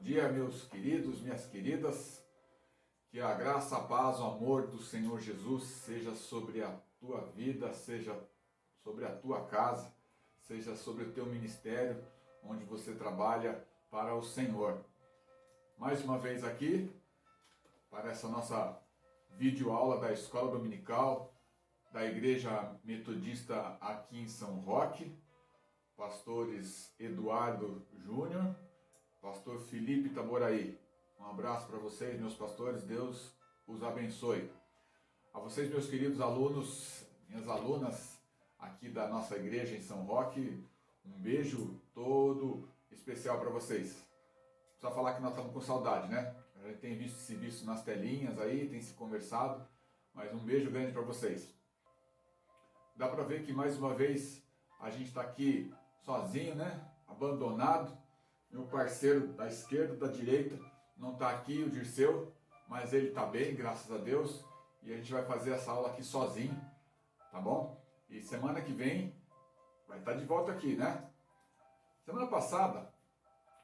dia, meus queridos, minhas queridas. Que a graça, a paz, o amor do Senhor Jesus seja sobre a tua vida, seja sobre a tua casa, seja sobre o teu ministério, onde você trabalha para o Senhor. Mais uma vez aqui, para essa nossa videoaula da Escola Dominical da Igreja Metodista aqui em São Roque, pastores Eduardo Júnior, pastor Felipe Taboraí. Um abraço para vocês, meus pastores, Deus os abençoe. A vocês, meus queridos alunos, minhas alunas aqui da nossa igreja em São Roque, um beijo todo especial para vocês. Precisa falar que nós estamos com saudade, né? A gente tem visto nas telinhas aí, tem se conversado, mas um beijo grande para vocês. Dá para ver que mais uma vez a gente está aqui sozinho, né? Abandonado. Meu parceiro da esquerda, da direita, não está aqui, o Dirceu, mas ele está bem, graças a Deus. E a gente vai fazer essa aula aqui sozinho, tá bom? E semana que vem vai estar de volta aqui, né? Semana passada,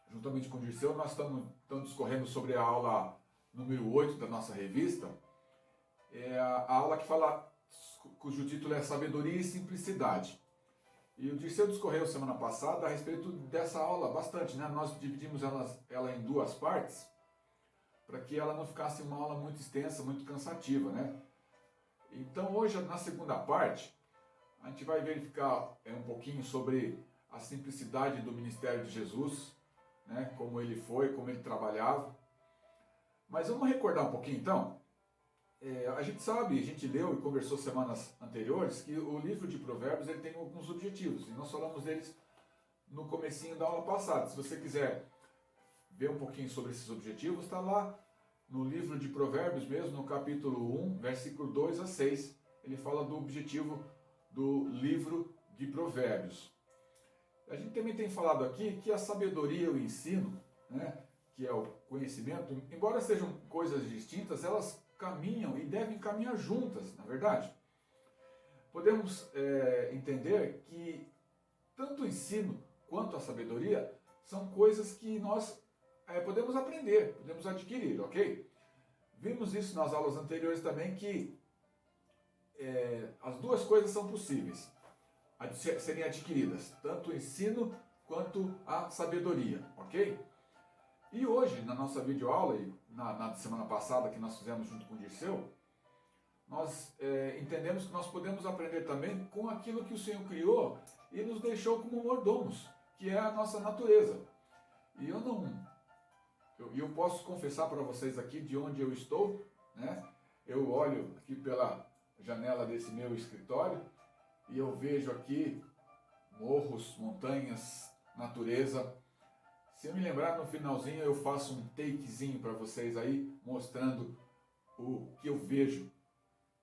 juntamente com o Dirceu, nós estamos discorrendo sobre a aula número 8 da nossa revista. É a aula que fala, cujo título é Sabedoria e Simplicidade. E o Dirceu discorreu semana passada a respeito dessa aula bastante, né? Nós dividimos ela em duas partes, para que ela não ficasse uma aula muito extensa, muito cansativa, né? Então hoje, na segunda parte, a gente vai verificar um pouquinho sobre a simplicidade do ministério de Jesus, né? Como ele foi, como ele trabalhava. Mas vamos recordar um pouquinho então. A gente sabe, a gente leu e conversou semanas anteriores que o livro de Provérbios ele tem alguns objetivos, e nós falamos deles no comecinho da aula passada. Se você quiser ver um pouquinho sobre esses objetivos, está lá no livro de Provérbios mesmo, no capítulo 1, versículo 2 a 6, ele fala do objetivo do livro de Provérbios. A gente também tem falado aqui que a sabedoria e o ensino, né, que é o conhecimento, embora sejam coisas distintas, elas caminham e devem caminhar juntas, na verdade. Podemos entender que tanto o ensino quanto a sabedoria são coisas que nós podemos aprender, podemos adquirir, ok? Vimos isso nas aulas anteriores também, que as duas coisas são possíveis serem adquiridas, tanto o ensino quanto a sabedoria, ok? E hoje, na nossa videoaula, e na semana passada que nós fizemos junto com o Dirceu, nós entendemos que nós podemos aprender também com aquilo que o Senhor criou e nos deixou como mordomos, que é a nossa natureza. E eu posso confessar para vocês aqui de onde eu estou, né? Eu olho aqui pela janela desse meu escritório e eu vejo aqui morros, montanhas, natureza. Se eu me lembrar no finalzinho eu faço um takezinho para vocês aí, mostrando o que eu vejo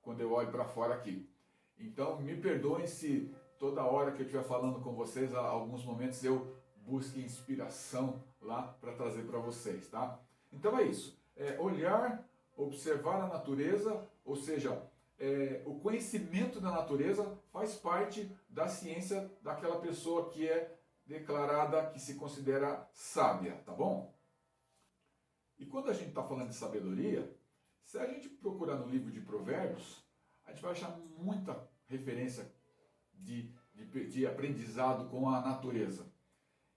quando eu olho para fora aqui. Então me perdoem se toda hora que eu estiver falando com vocês, alguns momentos eu busque inspiração lá para trazer para vocês, tá? Então é isso, olhar, observar a natureza, ou seja, o conhecimento da natureza faz parte da ciência daquela pessoa que é declarada, que se considera sábia, tá bom? E quando a gente está falando de sabedoria, se a gente procurar no livro de Provérbios, a gente vai achar muita referência de aprendizado com a natureza.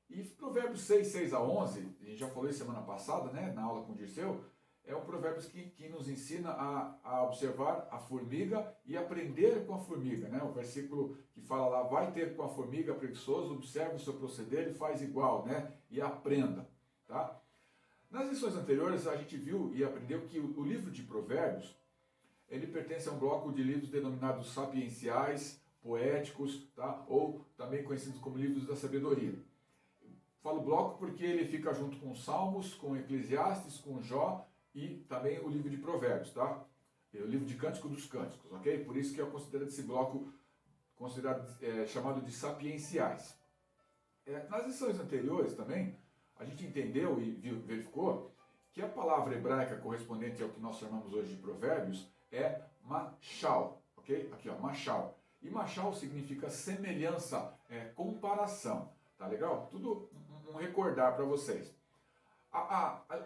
E Provérbios 6, 6 a 11, a gente já falou isso semana passada, né, na aula com o Dirceu, é um provérbio que nos ensina a observar a formiga e aprender com a formiga, né? O versículo que fala lá, vai ter com a formiga preguiçoso, observe o seu proceder e faz igual, né? E aprenda, tá? Nas lições anteriores a gente viu e aprendeu que o livro de Provérbios, ele pertence a um bloco de livros denominados sapienciais, poéticos, tá? Ou também conhecidos como livros da sabedoria. Falo bloco porque ele fica junto com Salmos, com Eclesiastes, com Jó e também o livro de Provérbios, tá? O livro de Cântico dos Cânticos, ok? Por isso que eu considero esse bloco chamado de sapienciais. Nas lições anteriores também, a gente entendeu e verificou que a palavra hebraica correspondente ao que nós chamamos hoje de Provérbios é machal, ok? Aqui ó, machal. E machal significa semelhança, comparação, tá legal? Tudo um recordar para vocês.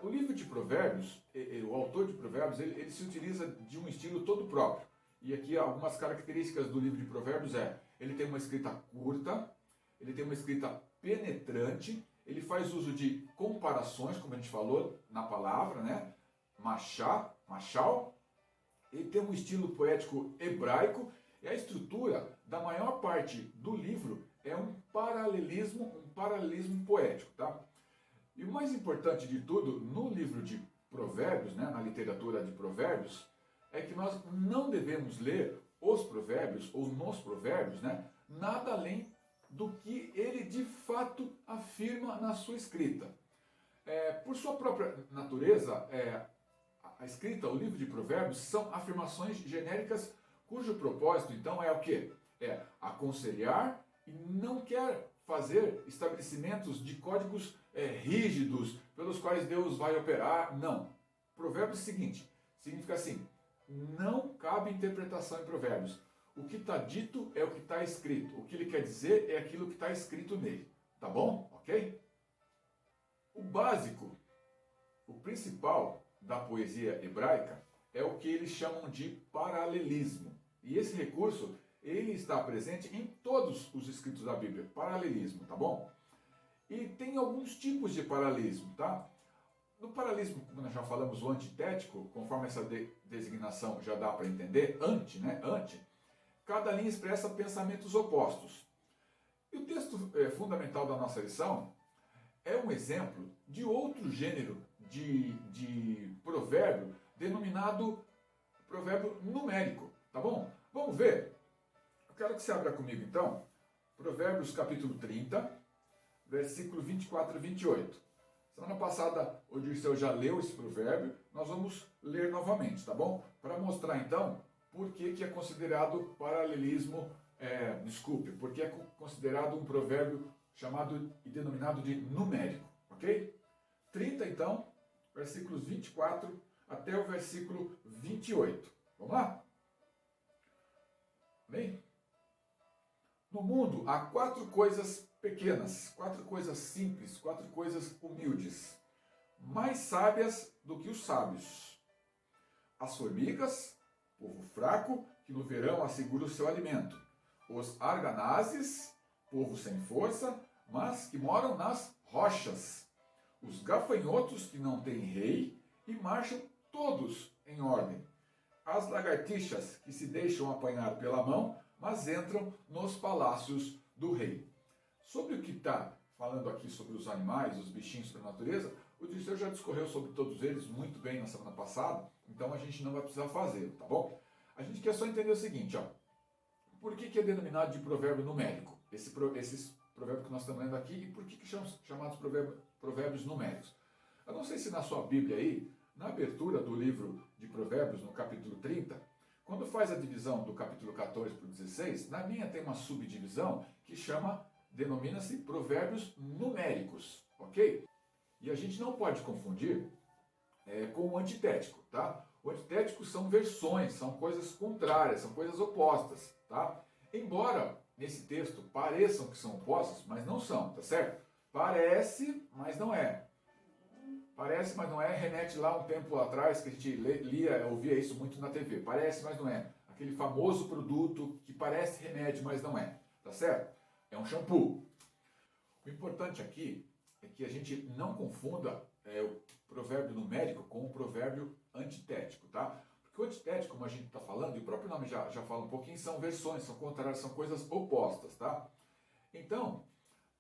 O livro de Provérbios, o autor de Provérbios, ele se utiliza de um estilo todo próprio. E aqui algumas características do livro de Provérbios ele tem uma escrita curta, ele tem uma escrita penetrante, ele faz uso de comparações, como a gente falou na palavra, né? Machal, ele tem um estilo poético hebraico, e a estrutura da maior parte do livro é um paralelismo poético, tá? E o mais importante de tudo, no livro de Provérbios, né, na literatura de Provérbios, é que nós não devemos ler os provérbios, ou nos provérbios, né, nada além do que ele de fato afirma na sua escrita. Por sua própria natureza, a escrita, o livro de Provérbios, são afirmações genéricas cujo propósito, então, é o quê? É aconselhar e não quer fazer estabelecimentos de códigos rígidos pelos quais Deus vai operar. Não. Provérbios é o seguinte, significa assim, não cabe interpretação em Provérbios. O que está dito é o que está escrito. O que ele quer dizer é aquilo que está escrito nele. Tá bom? Ok? O básico, o principal da poesia hebraica é o que eles chamam de paralelismo. E esse recurso, ele está presente em todos os escritos da Bíblia. Paralelismo, tá bom? E tem alguns tipos de paralelismo, tá? No paralelismo, como nós já falamos, o antitético, conforme essa designação já dá para entender, ante, cada linha expressa pensamentos opostos. E o texto fundamental da nossa lição é um exemplo de outro gênero de provérbio, denominado provérbio numérico, tá bom? Vamos ver? Eu quero que você abra comigo então, Provérbios capítulo 30, versículo 24 e 28. Semana passada o Dirceu já leu esse provérbio, nós vamos ler novamente, tá bom? Para mostrar então por que é considerado paralelismo, porque é considerado um provérbio chamado e denominado de numérico, ok? 30 então, versículos 24 até o versículo 28. Vamos lá? Bem? No mundo há 4 coisas pequenas, 4 coisas simples, 4 coisas humildes, mais sábias do que os sábios. As formigas, povo fraco, que no verão assegura o seu alimento. Os arganazes, povo sem força, mas que moram nas rochas. Os gafanhotos, que não têm rei e marcham todos em ordem. As lagartixas, que se deixam apanhar pela mão, mas entram nos palácios do rei. Sobre o que está falando aqui sobre os animais, os bichinhos da natureza, o Dirceu já discorreu sobre todos eles muito bem na semana passada, então a gente não vai precisar fazer, tá bom? A gente quer só entender o seguinte, ó. Por que é denominado de provérbio numérico? Esses provérbios que nós estamos lendo aqui, e por que são chamados provérbios numéricos? Eu não sei se na sua Bíblia aí, na abertura do livro de Provérbios, no capítulo 30, quando faz a divisão do capítulo 14 para o 16, na minha tem uma subdivisão que denomina-se provérbios numéricos, ok? E a gente não pode confundir com o antitético, tá? O antitético são versões, são coisas contrárias, são coisas opostas, tá? Embora nesse texto pareçam que são opostos, mas não são, tá certo? Parece, mas não é. Parece, mas não é, remete lá um tempo atrás que a gente ouvia isso muito na TV. Parece, mas não é. Aquele famoso produto que parece remédio, mas não é. Tá certo? É um shampoo. O importante aqui é que a gente não confunda o provérbio numérico com o provérbio antitético, tá? Porque o antitético, como a gente está falando, e o próprio nome já fala um pouquinho, são versões, são contrárias, são coisas opostas, tá? Então,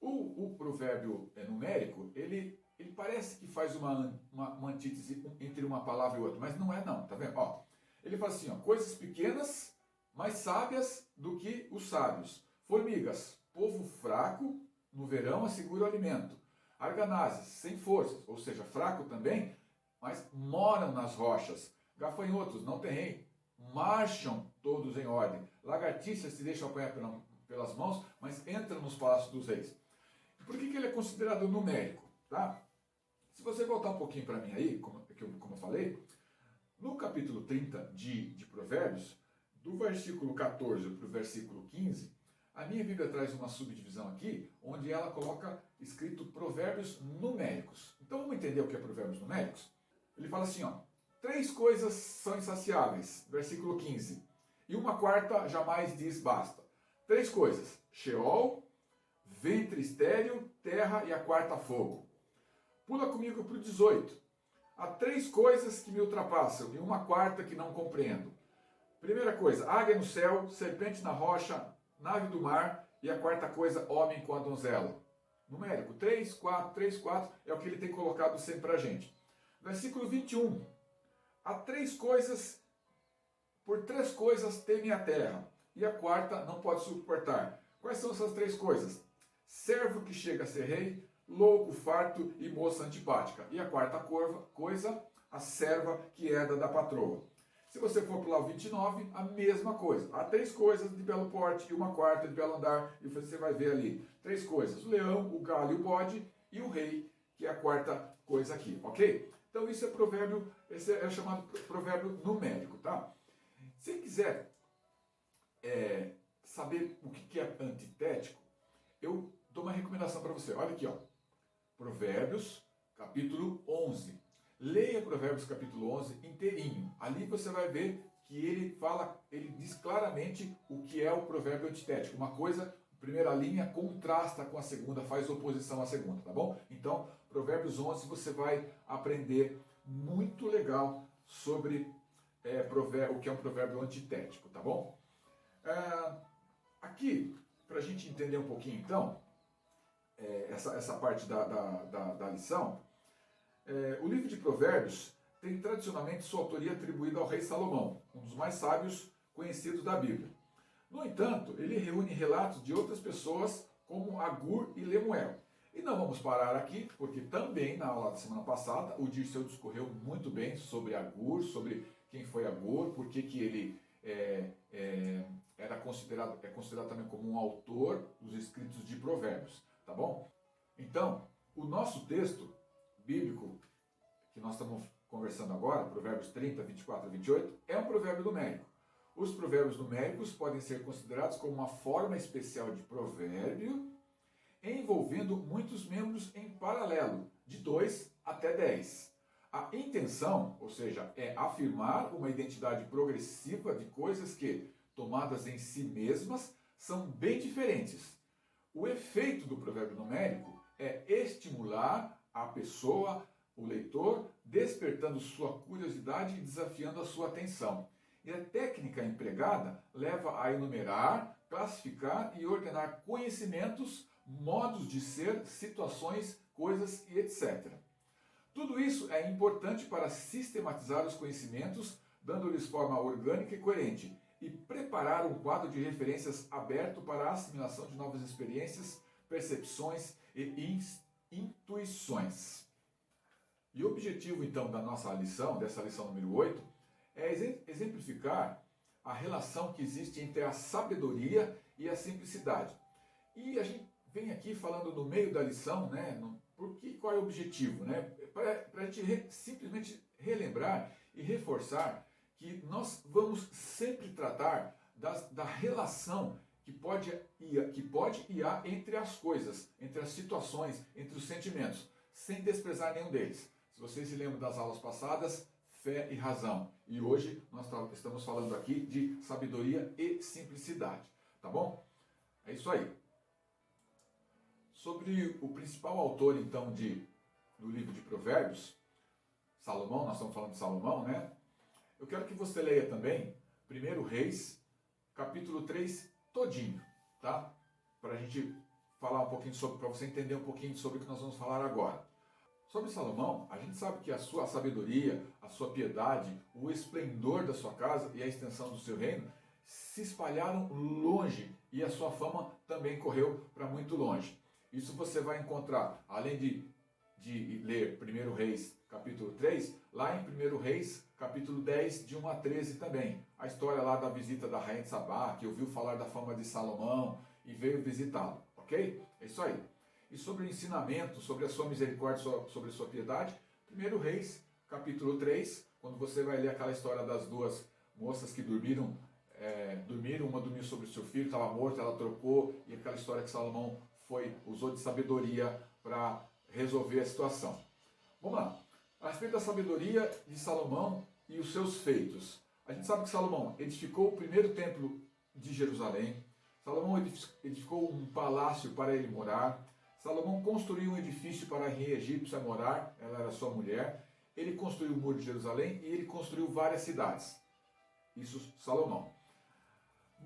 o provérbio numérico, ele parece que faz uma antítese entre uma palavra e outra, mas não é não, tá vendo? Ó, ele fala assim, ó, coisas pequenas, mais sábias do que os sábios. Formigas, povo fraco, no verão assegura o alimento. Arganazes, sem forças, ou seja, fraco também, mas moram nas rochas. Gafanhotos, não tem rei, marcham todos em ordem. Lagartixas se deixam apanhar pelas mãos, mas entram nos palácios dos reis. Por que ele é considerado numérico? Tá? Se você voltar um pouquinho para mim aí, como eu falei, no capítulo 30 de Provérbios, do versículo 14 para o versículo 15, A minha Bíblia traz uma subdivisão aqui, onde ela coloca escrito provérbios numéricos. Então vamos entender o que é provérbios numéricos? Ele fala assim, ó, 3 coisas são insaciáveis, versículo 15. E uma quarta jamais diz basta. 3 coisas, Sheol, ventre estéril, terra e a quarta fogo. Pula comigo para o 18. Há 3 coisas que me ultrapassam e uma quarta que não compreendo. Primeira coisa, águia no céu, serpente na rocha, nave do mar e a quarta coisa, homem com a donzela. Numérico, 3, 4, 3, 4 é o que ele tem colocado sempre para a gente. Versículo 21. Há 3 coisas, por 3 coisas teme a terra e a quarta não pode suportar. Quais são essas 3 coisas? Servo que chega a ser rei, louco, farto e moça antipática. E a quarta coisa, a serva que herda da patroa. Se você for para o 29, a mesma coisa. Há 3 coisas de belo porte e uma quarta de belo andar. E você vai ver ali 3 coisas. O leão, o galho e o bode e o rei, que é a quarta coisa aqui, ok? Então isso é provérbio, esse é chamado provérbio numérico, tá? Se quiser saber o que é antitético, eu dou uma recomendação para você. Olha aqui, ó. Provérbios, capítulo 11. Leia Provérbios capítulo 11 inteirinho. Ali você vai ver que ele diz claramente o que é o provérbio antitético. Uma coisa, a primeira linha contrasta com a segunda, faz oposição à segunda, tá bom? Então, Provérbios 11 você vai aprender muito legal sobre o que é um provérbio antitético, tá bom? Aqui, para a gente entender um pouquinho então, essa parte da lição, o livro de Provérbios tem tradicionalmente sua autoria atribuída ao rei Salomão, um dos mais sábios conhecidos da Bíblia. No entanto, ele reúne relatos de outras pessoas como Agur e Lemuel. E não vamos parar aqui, porque também na aula da semana passada o Dirceu discorreu muito bem sobre Agur, sobre quem foi Agur, por que ele é considerado também como um autor dos escritos de Provérbios, tá bom? Então, o nosso texto bíblico, que nós estamos conversando agora, Provérbios 30, 24 e 28, é um provérbio numérico. Os provérbios numéricos podem ser considerados como uma forma especial de provérbio, envolvendo muitos membros em paralelo, de 2 até 10. A intenção, ou seja, é afirmar uma identidade progressiva de coisas que, tomadas em si mesmas, são bem diferentes. O efeito do provérbio numérico é estimular a pessoa, o leitor, despertando sua curiosidade e desafiando a sua atenção. E a técnica empregada leva a enumerar, classificar e ordenar conhecimentos, modos de ser, situações, coisas e etc. Tudo isso é importante para sistematizar os conhecimentos, dando-lhes forma orgânica e coerente, e preparar um quadro de referências aberto para a assimilação de novas experiências, percepções e intuições. E o objetivo, então, da nossa lição, dessa lição número 8, é exemplificar a relação que existe entre a sabedoria e a simplicidade. E a gente vem aqui falando no meio da lição, né, qual é o objetivo? Né? Para a gente simplesmente relembrar e reforçar que nós vamos sempre tratar da relação que pode e há entre as coisas, entre as situações, entre os sentimentos, sem desprezar nenhum deles. Se vocês se lembram das aulas passadas, fé e razão. E hoje nós estamos falando aqui de sabedoria e simplicidade. Tá bom? É isso aí. Sobre o principal autor, então, do livro de Provérbios, Salomão, nós estamos falando de Salomão, né? Eu quero que você leia também 1 Reis, capítulo 3, todinho, tá? Para a gente falar um pouquinho sobre, para você entender um pouquinho sobre o que nós vamos falar agora. Sobre Salomão, a gente sabe que a sua sabedoria, a sua piedade, o esplendor da sua casa e a extensão do seu reino se espalharam longe e a sua fama também correu para muito longe. Isso você vai encontrar, além de ler 1 Reis, capítulo 3, lá em 1 Reis, capítulo 10, de 1 a 13 também. A história lá da visita da rainha de Sabá, que ouviu falar da fama de Salomão e veio visitá-lo, ok? É isso aí. E sobre o ensinamento, sobre a sua misericórdia, sobre a sua piedade, 1 Reis, capítulo 3, quando você vai ler aquela história das 2 moças que dormiram dormiram, uma dormiu sobre o seu filho, estava morto, ela trocou, e aquela história que Salomão usou de sabedoria para resolver a situação. Vamos lá. A respeito da sabedoria de Salomão e os seus feitos. A gente sabe que Salomão edificou o primeiro templo de Jerusalém. Salomão edificou um palácio para ele morar. Salomão construiu um edifício para a rainha egípcia morar, ela era sua mulher. Ele construiu o muro de Jerusalém e ele construiu várias cidades. Isso Salomão.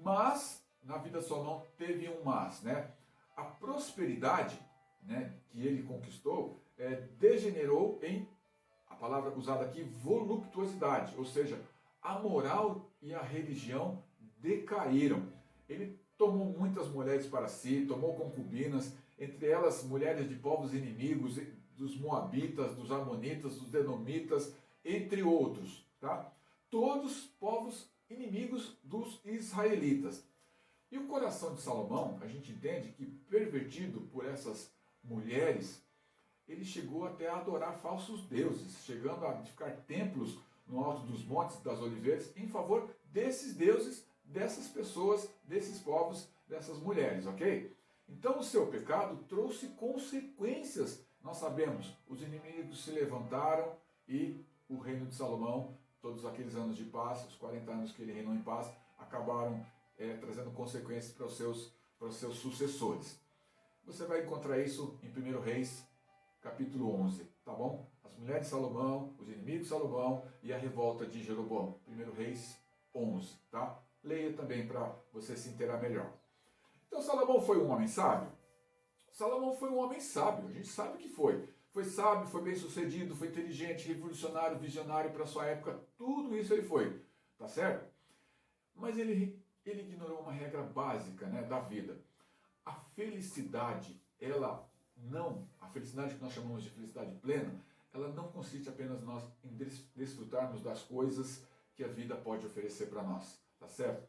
Mas, na vida de Salomão teve um mas, né? A prosperidade, né, que ele conquistou degenerou em, a palavra usada aqui, voluptuosidade, ou seja, a moral e a religião decaíram. Ele tomou muitas mulheres para si, tomou concubinas, entre elas mulheres de povos inimigos, dos moabitas, dos amonitas, dos edomitas, entre outros, tá? Todos povos inimigos dos israelitas. E o coração de Salomão, a gente entende que, pervertido por essas mulheres, ele chegou até a adorar falsos deuses, chegando a edificar templos no alto dos montes das oliveiras em favor desses deuses, dessas pessoas, desses povos, dessas mulheres, ok? Então o seu pecado trouxe consequências. Nós sabemos, os inimigos se levantaram e o reino de Salomão, todos aqueles anos de paz, os 40 anos que ele reinou em paz, acabaram trazendo consequências para os seus sucessores. Você vai encontrar isso em 1 Reis, capítulo 11, tá bom? As mulheres de Salomão, os inimigos de Salomão e a revolta de Jeroboão. 1 Reis 11, tá? Leia também para você se inteirar melhor. Então Salomão foi um homem sábio? Salomão foi um homem sábio, a gente sabe que foi. Foi sábio, foi bem sucedido, foi inteligente, revolucionário, visionário para sua época, tudo isso ele foi, tá certo? Mas ele ignorou uma regra básica, né, da vida. A felicidade, a felicidade que nós chamamos de felicidade plena, ela não consiste apenas nós em desfrutarmos das coisas que a vida pode oferecer para nós, tá certo?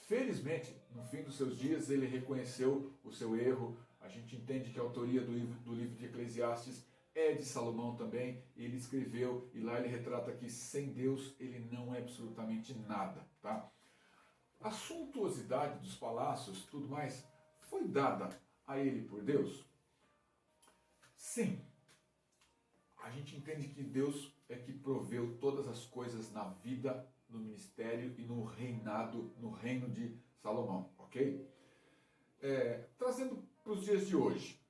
Felizmente, no fim dos seus dias, ele reconheceu o seu erro. A gente entende que a autoria do livro de Eclesiastes é de Salomão também. Ele escreveu e lá ele retrata que sem Deus ele não é absolutamente nada, tá? A suntuosidade dos palácios, tudo mais, foi dada a ele por Deus? Sim. A gente entende que Deus é que proveu todas as coisas na vida, no ministério e no reinado, no reino de Salomão, ok? Trazendo para os dias de hoje,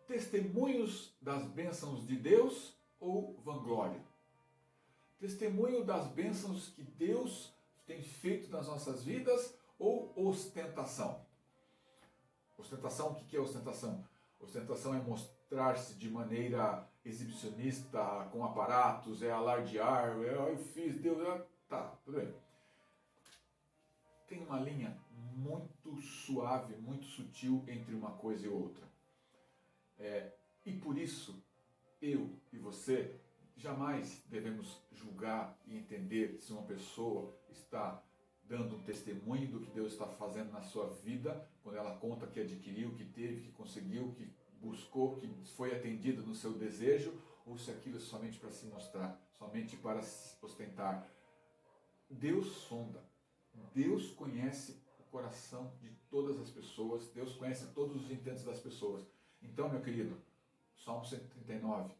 testemunhos das bênçãos de Deus ou vanglória? Testemunho das bênçãos que Deus tem feito nas nossas vidas ou ostentação? Ostentação, o que é ostentação? Ostentação é mostrar-se de maneira exibicionista, com aparatos, alardear, eu fiz, Deus, tá, tudo bem. Tem uma linha muito suave, muito sutil entre uma coisa e outra. E por isso, eu e você jamais devemos julgar e entender se uma pessoa está dando um testemunho do que Deus está fazendo na sua vida, quando ela conta que adquiriu, que teve, que conseguiu, que buscou, que foi atendida no seu desejo, ou se aquilo é somente para se mostrar, somente para se ostentar. Deus sonda, Deus conhece o coração de todas as pessoas, Deus conhece todos os intentos das pessoas. Então, meu querido, Salmo 139,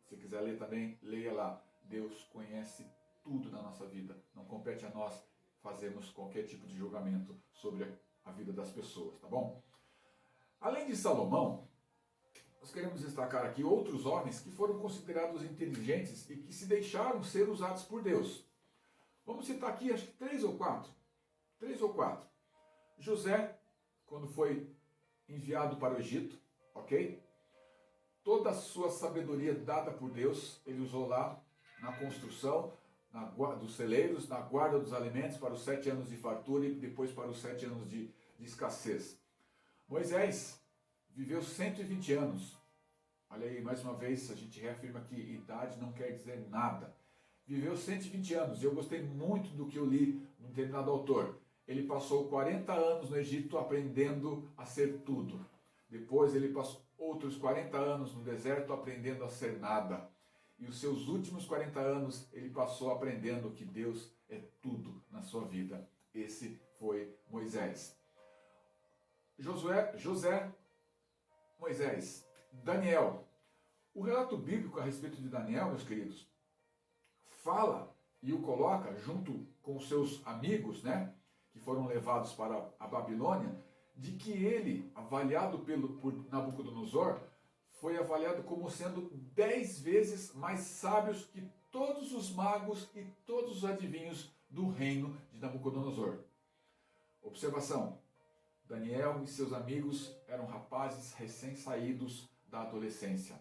se quiser ler também, leia lá. Deus conhece tudo na nossa vida, não compete a nós fazermos qualquer tipo de julgamento sobre a vida das pessoas, tá bom? Além de Salomão, nós queremos destacar aqui outros homens que foram considerados inteligentes e que se deixaram ser usados por Deus. Vamos citar aqui, acho que 3 ou 4. José, quando foi enviado para o Egito, ok? Toda a sua sabedoria dada por Deus, ele usou lá na construção dos celeiros, na guarda dos alimentos para os 7 anos de fartura e depois para os 7 anos de escassez. Moisés viveu 120 anos. Olha aí, mais uma vez, a gente reafirma que idade não quer dizer nada. Viveu 120 anos, e eu gostei muito do que eu li num determinado autor. Ele passou 40 anos no Egito aprendendo a ser tudo. Depois ele passou outros 40 anos no deserto aprendendo a ser nada. E os seus últimos 40 anos ele passou aprendendo que Deus é tudo na sua vida. Esse foi Moisés. José, Moisés, Daniel. O relato bíblico a respeito de Daniel, meus queridos, fala e o coloca junto com os seus amigos, né, que foram levados para a Babilônia, de que ele, avaliado por Nabucodonosor, foi avaliado como sendo 10 vezes mais sábios que todos os magos e todos os adivinhos do reino de Nabucodonosor. Observação: Daniel e seus amigos eram rapazes recém-saídos da adolescência.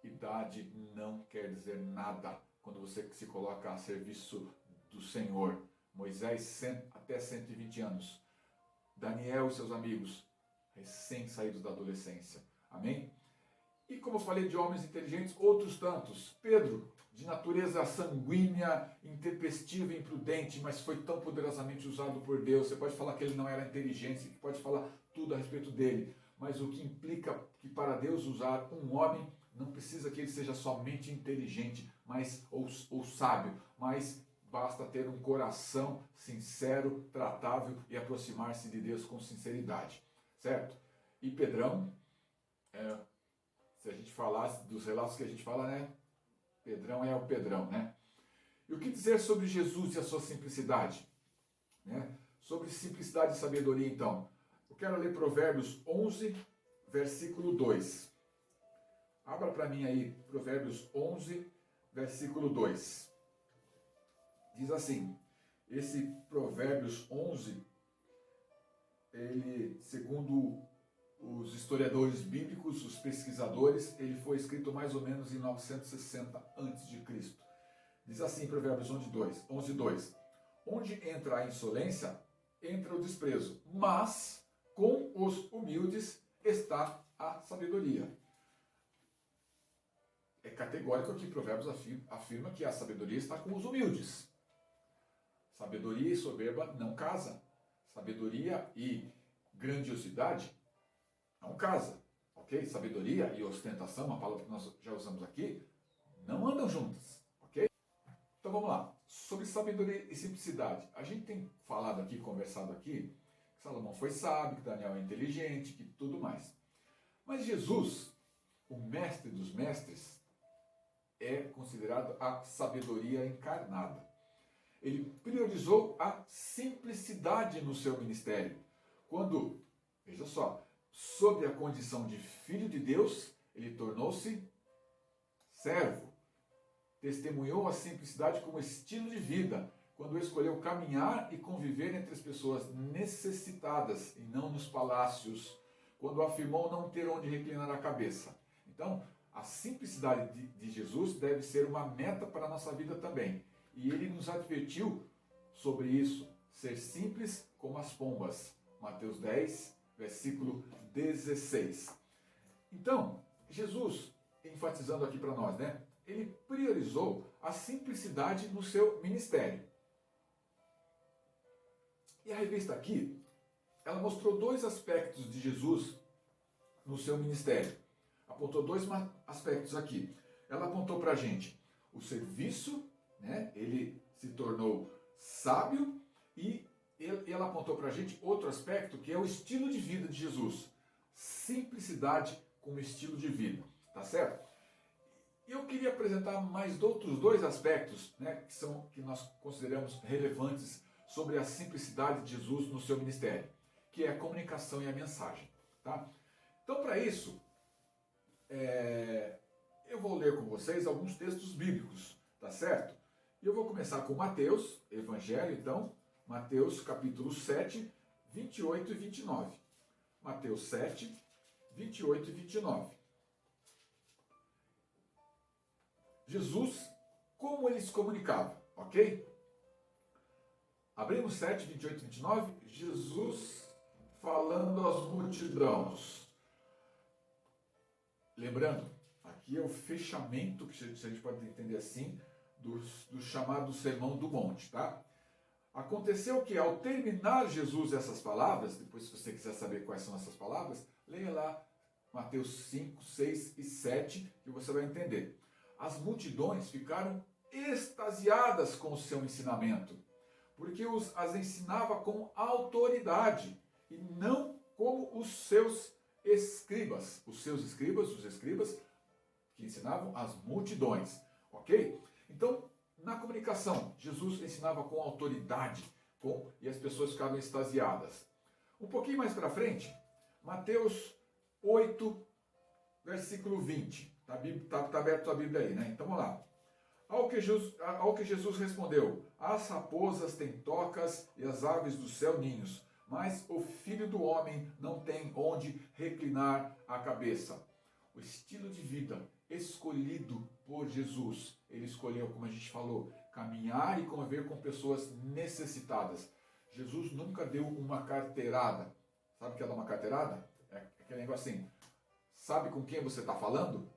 Idade não quer dizer nada quando você se coloca a serviço do Senhor. Moisés até 120 anos. Daniel e seus amigos recém-saídos da adolescência. Amém? E como eu falei de homens inteligentes, outros tantos. Pedro, de natureza sanguínea, intempestiva e imprudente, mas foi tão poderosamente usado por Deus. Você pode falar que ele não era inteligente, você pode falar tudo a respeito dele, mas o que implica que para Deus usar um homem, não precisa que ele seja somente inteligente ou sábio, mas basta ter um coração sincero, tratável e aproximar-se de Deus com sinceridade, certo? E Pedrão, se a gente falasse dos relatos que a gente fala, né? Pedrão é o Pedrão, né? E o que dizer sobre Jesus e a sua simplicidade? Né? Sobre simplicidade e sabedoria, então. Eu quero ler Provérbios 11, versículo 2. Abra para mim aí, Provérbios 11, versículo 2. Diz assim, esse Provérbios 11, ele, segundo os historiadores bíblicos, os pesquisadores, ele foi escrito mais ou menos em 960 a.C. Diz assim, Provérbios 11, 2. Onde entra a insolência, entra o desprezo, mas com os humildes está a sabedoria. É categórico aqui, Provérbios afirma que a sabedoria está com os humildes. Sabedoria e soberba não casam. Sabedoria e grandiosidade não casam. Ok? Sabedoria e ostentação, uma palavra que nós já usamos aqui, não andam juntas. Ok? Então vamos lá. Sobre sabedoria e simplicidade. A gente tem falado aqui, conversado aqui, que Salomão foi sábio, que Daniel é inteligente, que tudo mais. Mas Jesus, o mestre dos mestres, é considerado a sabedoria encarnada. Ele priorizou a simplicidade no seu ministério. Quando, veja só, sob a condição de filho de Deus, ele tornou-se servo. Testemunhou a simplicidade como estilo de vida, quando escolheu caminhar e conviver entre as pessoas necessitadas e não nos palácios, quando afirmou não ter onde reclinar a cabeça. Então, a simplicidade de Jesus deve ser uma meta para a nossa vida também. E ele nos advertiu sobre isso, ser simples como as pombas. Mateus 10, versículo 16. Então, Jesus, enfatizando aqui para nós, né? Ele priorizou a simplicidade no seu ministério. E a revista aqui, ela mostrou dois aspectos de Jesus no seu ministério. Apontou dois aspectos aqui. Ela apontou para a gente o serviço, né? Ele se tornou sábio, e ela apontou para a gente outro aspecto, que é o estilo de vida de Jesus. Simplicidade como estilo de vida, tá certo? Eu queria apresentar mais outros dois aspectos, né, que nós consideramos relevantes sobre a simplicidade de Jesus no seu ministério, que é a comunicação e a mensagem. Tá? Então, para isso, eu vou ler com vocês alguns textos bíblicos, tá certo? E eu vou começar com Mateus, Evangelho, então, Mateus capítulo 7, 28 e 29. Mateus 7, 28 e 29. Jesus, como ele se comunicava, ok? Abrimos 7, 28 e 29, Jesus falando às multidões. Lembrando, aqui é o fechamento, que a gente pode entender assim, do chamado Sermão do Monte, tá? Aconteceu que ao terminar Jesus essas palavras, depois se você quiser saber quais são essas palavras, leia lá Mateus 5, 6 e 7, que você vai entender. As multidões ficaram extasiadas com o seu ensinamento, porque as ensinava com autoridade e não como os seus escribas. Os escribas que ensinavam as multidões, ok? Então, na comunicação, Jesus ensinava com autoridade e as pessoas ficavam extasiadas. Um pouquinho mais para frente, Mateus 8, versículo 20. Está aberto a Bíblia aí, né? Então vamos lá. Ao que Jesus respondeu: as raposas têm tocas e as aves do céu ninhos, mas o Filho do Homem não tem onde reclinar a cabeça. O estilo de vida escolhido por Jesus, ele escolheu, como a gente falou, caminhar e conviver com pessoas necessitadas. Jesus nunca deu uma carteirada. Sabe o que é dar uma carteirada? É aquele negócio assim, sabe com quem você está falando?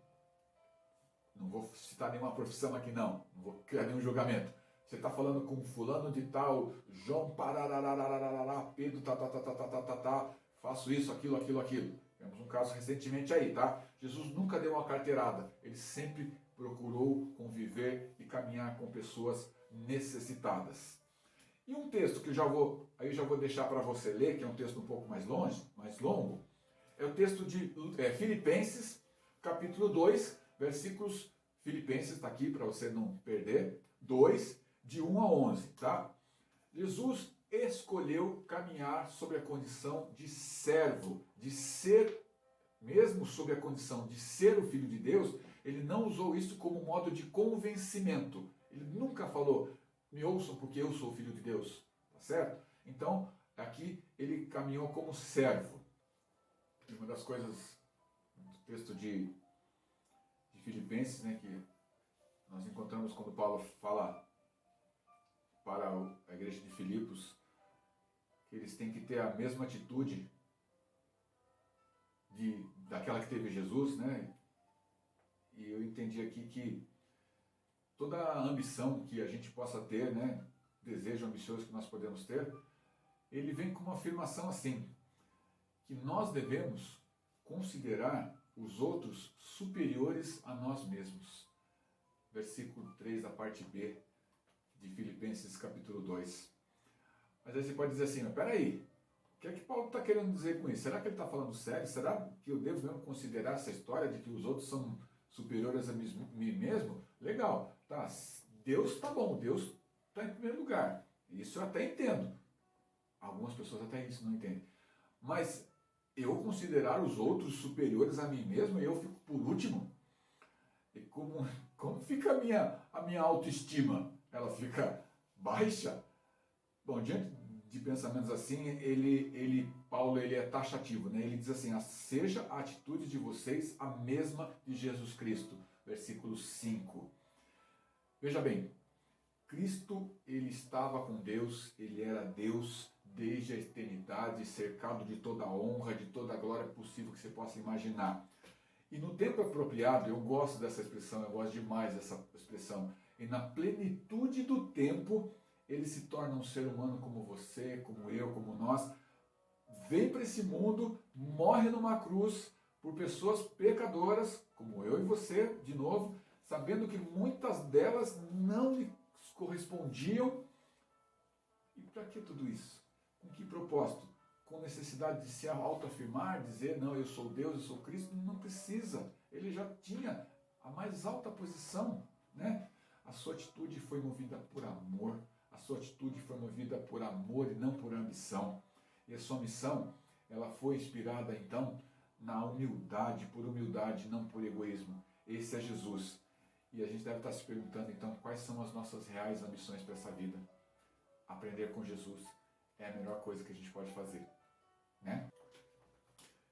Não vou citar nenhuma profissão aqui não vou criar nenhum julgamento. Você está falando com fulano de tal, João pararararararará, Pedro faço isso, aquilo. Temos um caso recentemente aí, tá? Jesus nunca deu uma carteirada, ele sempre procurou conviver e caminhar com pessoas necessitadas. E um texto que eu já vou deixar para você ler, que é um texto um pouco mais longo, é o texto de Filipenses, capítulo 2, versículos, Filipenses está aqui para você não perder, 2, de 1 a 11, tá? Jesus escolheu caminhar sobre a condição de servo, de ser, mesmo sob a condição de ser o Filho de Deus, ele não usou isso como modo de convencimento. Ele nunca falou, me ouçam porque eu sou o Filho de Deus, tá certo? Então, aqui ele caminhou como servo. E uma das coisas do texto de Filipenses, né, que nós encontramos quando Paulo fala para a igreja de Filipos, que eles têm que ter a mesma atitude daquela que teve Jesus, né? E eu entendi aqui que toda a ambição que a gente possa ter, né, desejo ambicioso que nós podemos ter, ele vem com uma afirmação assim, que nós devemos considerar os outros superiores a nós mesmos. Versículo 3, da parte B de Filipenses capítulo 2. Mas aí você pode dizer assim, mas peraí, o que é que Paulo está querendo dizer com isso? Será que ele está falando sério? Será que eu devo mesmo considerar essa história de que os outros são superiores a mim mesmo? Legal, tá, Deus está bom, Deus está em primeiro lugar. Isso eu até entendo. Algumas pessoas até isso não entendem. Mas eu considerar os outros superiores a mim mesmo e eu fico por último? E como fica a minha autoestima? Ela fica baixa? Bom, diante de pensamentos assim, Paulo é taxativo, né? Ele diz assim, seja a atitude de vocês a mesma de Jesus Cristo. Versículo 5. Veja bem, Cristo, ele estava com Deus, ele era Deus desde a eternidade, cercado de toda a honra, de toda a glória possível que você possa imaginar. E no tempo apropriado, eu gosto dessa expressão, eu gosto demais dessa expressão, e na plenitude do tempo, ele se torna um ser humano como você, como eu, como nós, vem para esse mundo, morre numa cruz por pessoas pecadoras, como eu e você, de novo, sabendo que muitas delas não lhe correspondiam. E para que tudo isso? Com que propósito? Com necessidade de se autoafirmar, dizer, não, eu sou Deus, eu sou Cristo? Não precisa. Ele já tinha a mais alta posição, né? A sua atitude foi movida por amor. A sua atitude foi movida por amor e não por ambição. E a sua missão, ela foi inspirada, então, na humildade, por humildade, não por egoísmo. Esse é Jesus. E a gente deve estar se perguntando, então, quais são as nossas reais ambições para essa vida? Aprender com Jesus é a melhor coisa que a gente pode fazer, né?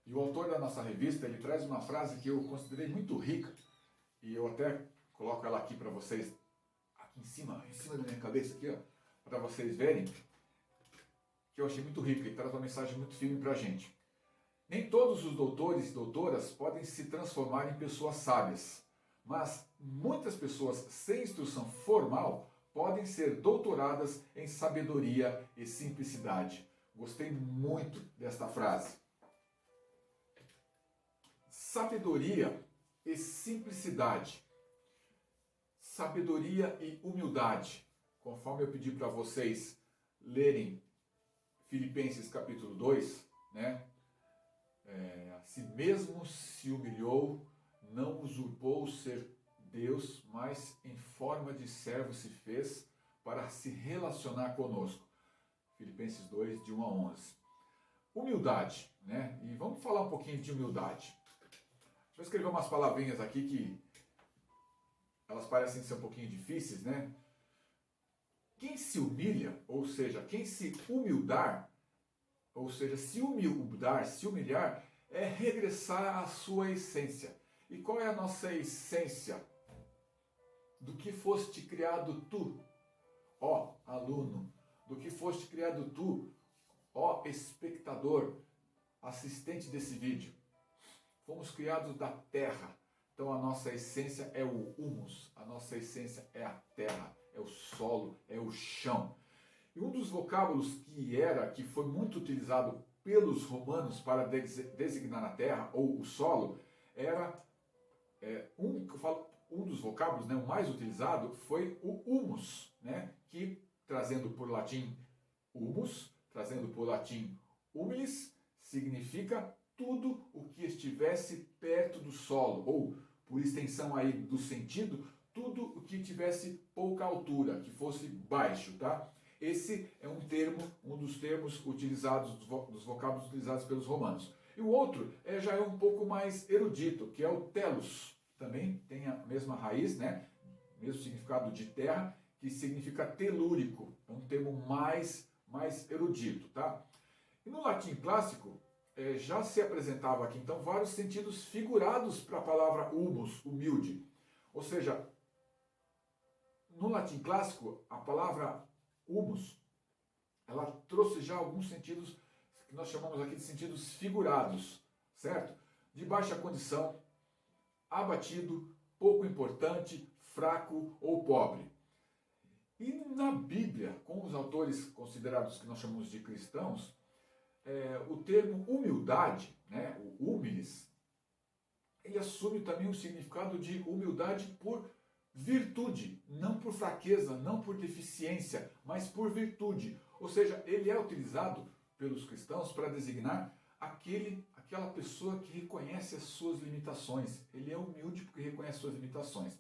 E o autor da nossa revista, ele traz uma frase que eu considerei muito rica, e eu até coloco ela aqui para vocês, aqui em cima da minha cabeça, aqui, ó, para vocês verem, que eu achei muito rica e traz uma mensagem muito firme para a gente. Nem todos os doutores e doutoras podem se transformar em pessoas sábias, mas muitas pessoas sem instrução formal podem ser doutoradas em sabedoria e simplicidade. Gostei muito desta frase. Sabedoria e simplicidade. Sabedoria e humildade. Conforme eu pedi para vocês lerem Filipenses capítulo 2, né? A si mesmo se humilhou, não usurpou ser Deus, mas em forma de servo se fez para se relacionar conosco. Filipenses 2, de 1 a 11. Humildade, né? E vamos falar um pouquinho de humildade. Deixa eu escrever umas palavrinhas aqui que elas parecem ser um pouquinho difíceis, né? Quem se humilha, ou seja, quem se humildar, ou seja, se humilhar, é regressar à sua essência. E qual é a nossa essência? Do que foste criado tu, ó aluno, do que foste criado tu, ó espectador, assistente desse vídeo. Fomos criados da terra, então a nossa essência é o humus, a nossa essência é a terra, é o solo, é o chão. E um dos vocábulos que foi muito utilizado pelos romanos para designar a terra ou o solo, era um dos vocábulos, né, o mais utilizado foi o humus, né, que trazendo por latim humus, trazendo por latim humilis, significa tudo o que estivesse perto do solo, ou por extensão aí do sentido, tudo o que tivesse pouca altura, que fosse baixo, tá? Esse é um dos termos utilizados, dos vocábulos utilizados pelos romanos. E o outro já é um pouco mais erudito, que é o telos. Também tem a mesma raiz, né? Mesmo significado de terra, que significa telúrico. É um termo mais erudito, tá? E no latim clássico, já se apresentava aqui, então, vários sentidos figurados para a palavra humus, humilde. Ou seja, no latim clássico, a palavra humus, ela trouxe já alguns sentidos que nós chamamos aqui de sentidos figurados, certo? De baixa condição, abatido, pouco importante, fraco ou pobre. E na Bíblia, com os autores considerados que nós chamamos de cristãos, o termo humildade, né, o humilis, ele assume também o significado de humildade por virtude, não por fraqueza, não por deficiência, mas por virtude. Ou seja, ele é utilizado pelos cristãos para designar aquela pessoa que reconhece as suas limitações. Ele é humilde porque reconhece as suas limitações.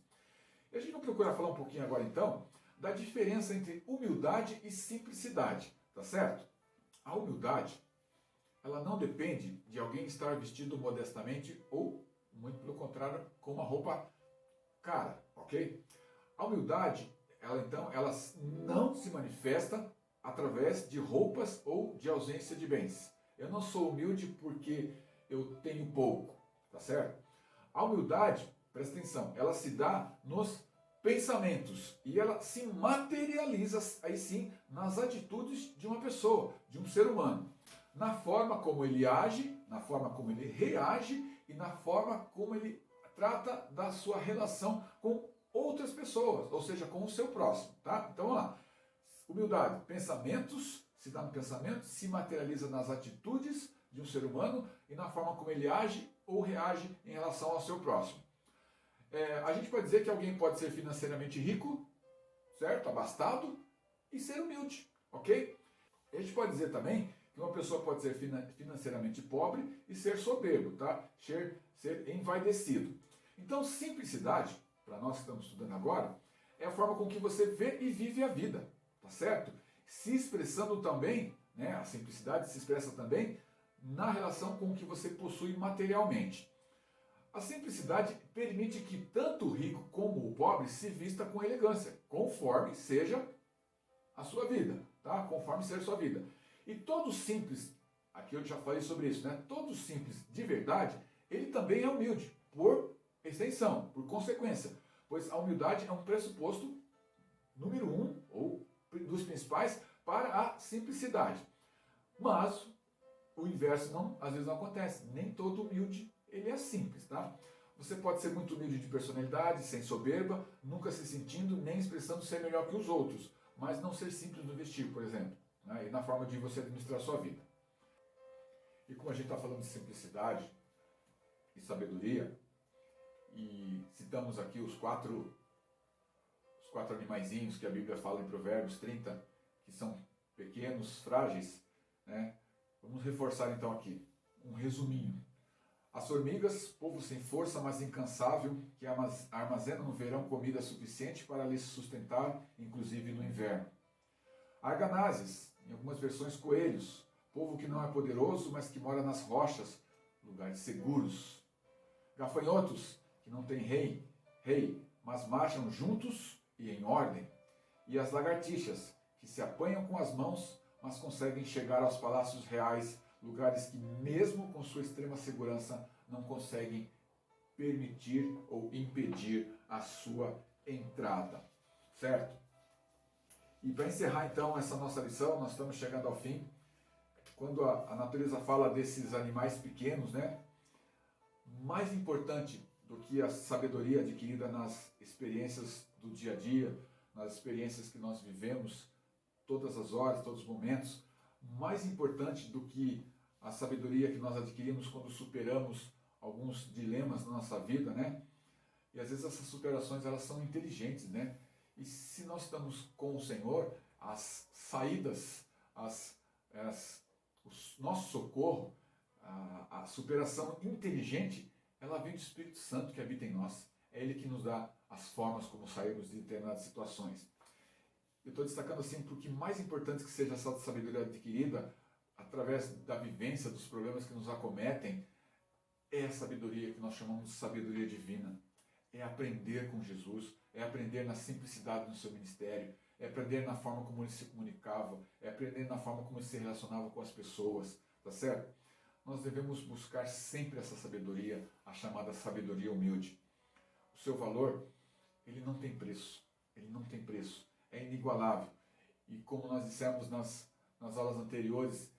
E a gente vai procurar falar um pouquinho agora, então, da diferença entre humildade e simplicidade, tá certo? A humildade, ela não depende de alguém estar vestido modestamente ou, muito pelo contrário, com uma roupa cara, ok? A humildade, ela não se manifesta através de roupas ou de ausência de bens. Eu não sou humilde porque eu tenho pouco, tá certo? A humildade, presta atenção, ela se dá nos pensamentos e ela se materializa, aí sim, nas atitudes de uma pessoa, de um ser humano. Na forma como ele age, na forma como ele reage e na forma como ele trata da sua relação com outras pessoas, ou seja, com o seu próximo, tá? Então vamos lá. Humildade, pensamentos, se dá no pensamento, se materializa nas atitudes de um ser humano e na forma como ele age ou reage em relação ao seu próximo. A gente pode dizer que alguém pode ser financeiramente rico, certo? Abastado e ser humilde, ok? A gente pode dizer também que uma pessoa pode ser financeiramente pobre e ser soberbo, tá? Ser envaidecido. Então, simplicidade, para nós que estamos estudando agora, é a forma com que você vê e vive a vida, tá certo? Se expressando também, né? A simplicidade se expressa também na relação com o que você possui materialmente. A simplicidade permite que tanto o rico como o pobre se vista com elegância, conforme seja a sua vida, tá? Conforme seja a sua vida. E todo simples, aqui eu já falei sobre isso, né? Todo simples de verdade, ele também é humilde, por extensão, por consequência. Pois a humildade é um pressuposto número 1, ou dos principais, para a simplicidade. Mas o inverso às vezes não acontece. Nem todo humilde ele é simples, tá? Você pode ser muito humilde de personalidade, sem soberba, nunca se sentindo nem expressando ser melhor que os outros, mas não ser simples no vestir, por exemplo, né? E na forma de você administrar a sua vida. E como a gente está falando de simplicidade e sabedoria, e citamos aqui os quatro animaizinhos que a Bíblia fala em Provérbios 30, que são pequenos, frágeis, né? Vamos reforçar então aqui um resuminho. As formigas, povo sem força, mas incansável, que armazena no verão comida suficiente para lhes sustentar, inclusive no inverno. Arganazes, em algumas versões coelhos, povo que não é poderoso, mas que mora nas rochas, lugares seguros. Gafanhotos, que não têm rei, mas marcham juntos e em ordem. E as lagartixas, que se apanham com as mãos, mas conseguem chegar aos palácios reais, lugares que, mesmo com sua extrema segurança, não conseguem permitir ou impedir a sua entrada. Certo? E para encerrar então essa nossa lição, nós estamos chegando ao fim. Quando a natureza fala desses animais pequenos, né? Mais importante do que a sabedoria adquirida nas experiências do dia a dia, nas experiências que nós vivemos todas as horas, todos os momentos, mais importante do que a sabedoria que nós adquirimos quando superamos alguns dilemas na nossa vida, né? E às vezes essas superações, elas são inteligentes, né? E se nós estamos com o Senhor, as saídas, o nosso socorro, a superação inteligente, ela vem do Espírito Santo que habita em nós. É Ele que nos dá as formas como sairmos de determinadas situações. Eu estou destacando assim porque mais importante que seja essa sabedoria adquirida através da vivência dos problemas que nos acometem, é a sabedoria que nós chamamos de sabedoria divina. É aprender com Jesus, é aprender na simplicidade do seu ministério, é aprender na forma como ele se comunicava, é aprender na forma como ele se relacionava com as pessoas, tá certo? Nós devemos buscar sempre essa sabedoria, a chamada sabedoria humilde. O seu valor, ele não tem preço, é inigualável. E como nós dissemos nas aulas anteriores,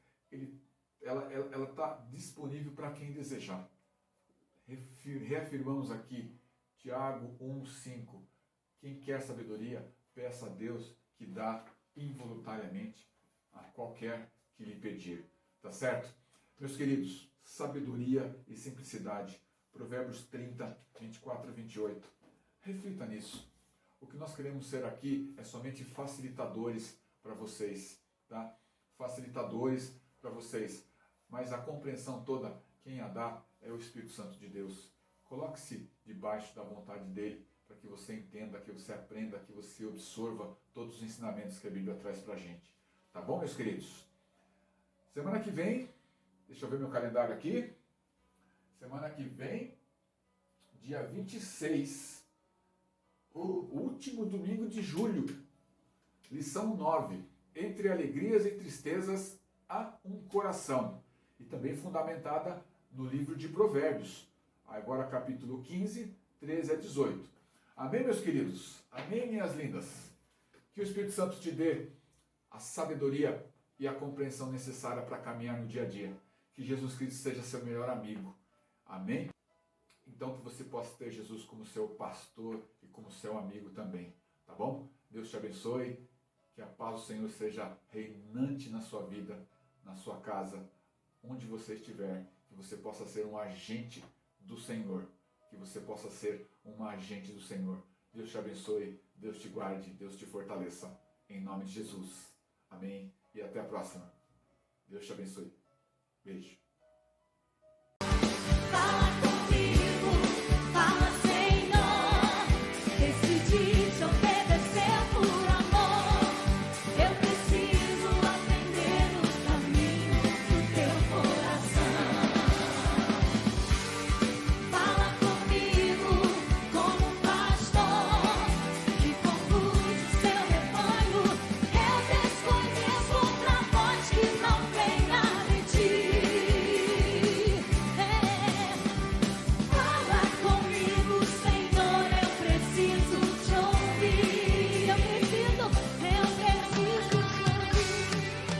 ela está disponível para quem desejar. Reafirmamos aqui, Tiago 1,5. Quem quer sabedoria, peça a Deus que dá involuntariamente a qualquer que lhe pedir. Tá certo? Meus queridos, sabedoria e simplicidade. Provérbios 30, 24 e 28. Reflita nisso. O que nós queremos ser aqui é somente facilitadores para vocês, tá? Facilitadores para vocês. Mas a compreensão toda, quem a dá é o Espírito Santo de Deus. Coloque-se debaixo da vontade dele, para que você entenda, que você aprenda, que você absorva todos os ensinamentos que a Bíblia traz para a gente. Tá bom, meus queridos? Semana que vem, deixa eu ver meu calendário aqui. Semana que vem, dia 26, o último domingo de julho, lição 9. Entre alegrias e tristezas há um coração. E também fundamentada no livro de Provérbios. Agora capítulo 15, 13 a 18. Amém, meus queridos? Amém, minhas lindas? Que o Espírito Santo te dê a sabedoria e a compreensão necessária para caminhar no dia a dia. Que Jesus Cristo seja seu melhor amigo. Amém? Então que você possa ter Jesus como seu pastor e como seu amigo também. Tá bom? Deus te abençoe. Que a paz do Senhor seja reinante na sua vida, na sua casa, onde você estiver. Que você possa ser um agente do Senhor. Que você possa ser um agente do Senhor. Deus te abençoe, Deus te guarde, Deus te fortaleça. Em nome de Jesus. Amém. E até a próxima. Deus te abençoe. Beijo.